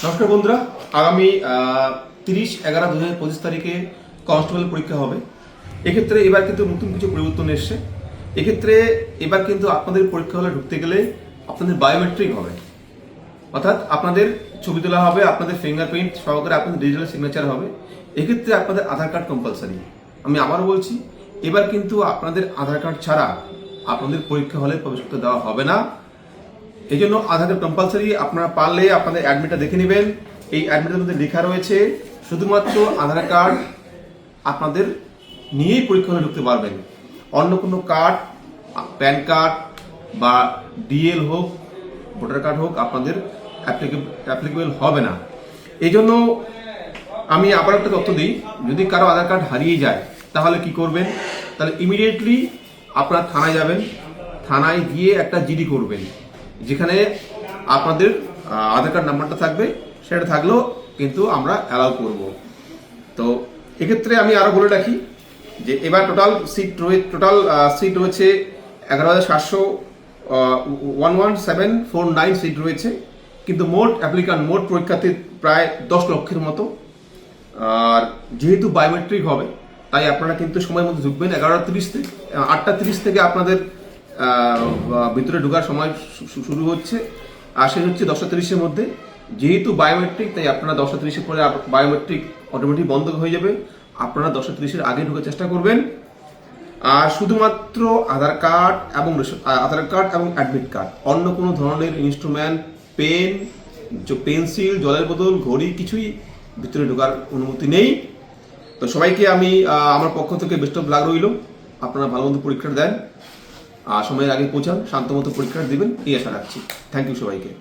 নমস্কার বন্ধুরা, আগামী 30/11/2025 তারিখে কনস্টেবল পরীক্ষা হবে। এক্ষেত্রে এবার কিন্তু নতুন কিছু পরিবর্তন এসছে। এক্ষেত্রে এবার কিন্তু আপনাদের পরীক্ষা হলে ঢুকতে গেলে আপনাদের বায়োমেট্রিক হবে, অর্থাৎ আপনাদের ছবি তোলা হবে, আপনাদের ফিঙ্গারপ্রিন্ট সহকারে আপনাদের ডিজিটাল সিগনেচার হবে। এক্ষেত্রে আপনাদের আধার কার্ড কম্পালসারি। আমি আবারও বলছি, এবার কিন্তু আপনাদের আধার কার্ড ছাড়া আপনাদের পরীক্ষা হলে প্রবেশ করতে দেওয়া হবে না। এই জন্য আধার কার্ড কম্পালসারি। আপনারা পারলে আপনাদের অ্যাডমিটটা দেখে নেবেন। এই অ্যাডমিটের মধ্যে লেখা রয়েছে শুধুমাত্র আধার কার্ড আপনাদের নিয়েই পরীক্ষা হলে ঢুকতে পারবেন। অন্য কোনো কার্ড, প্যান কার্ড বা ডিএল হোক, ভোটার কার্ড হোক, আপনাদের অ্যাপ্লিকেবল হবে না। এই জন্য আমি আবার একটা তথ্য দিই, যদি কারো আধার কার্ড হারিয়ে যায় তাহলে কি করবেন? তাহলে ইমিডিয়েটলি আপনারা থানায় যাবেন, থানায় গিয়ে একটা জিডি করবেন, যেখানে আপনাদের আধার কার্ড নাম্বারটা থাকবে। সেটা থাকলেও কিন্তু আমরা অ্যালাউ করব। তো এক্ষেত্রে আমি আরও বলে রাখি যে এবার টোটাল সিট রয়েছে 11,749 সিট রয়েছে, কিন্তু মোট পরীক্ষার্থী প্রায় 10 লক্ষের মতো। আর যেহেতু বায়োমেট্রিক হবে, তাই আপনারা কিন্তু সময়ের মধ্যে ঢুকবেন। 8টা 30 থেকে আপনাদের ভিতরে ঢোকার সময় শুরু হচ্ছে, আর শেষ হচ্ছে 10টা 30-এর মধ্যে। যেহেতু বায়োমেট্রিক, তাই আপনারা 10টা 30-এর পরে বায়োমেট্রিক অটোমেটিক বন্ধ হয়ে যাবে। আপনারা 10টা 30-এর আগে ঢোকার চেষ্টা করবেন। আর শুধুমাত্র আধার কার্ড এবং অ্যাডমিট কার্ড, অন্য কোনো ধরনের ইনস্ট্রুমেন্ট, পেন, পেন্সিল, জলের বোতল, ঘড়ি কিছুই ভিতরে ঢোকার অনুমতি নেই। তো সবাইকে আমি আমার পক্ষ থেকে বেস্ট অফ লাক রইল। আপনারা ভালো মতো পরীক্ষা দেন, সময়ের আগে পৌঁছান, শান্তমতো পরীক্ষা দিবেন, এই আশা রাখছি। থ্যাংক ইউ সবাইকে।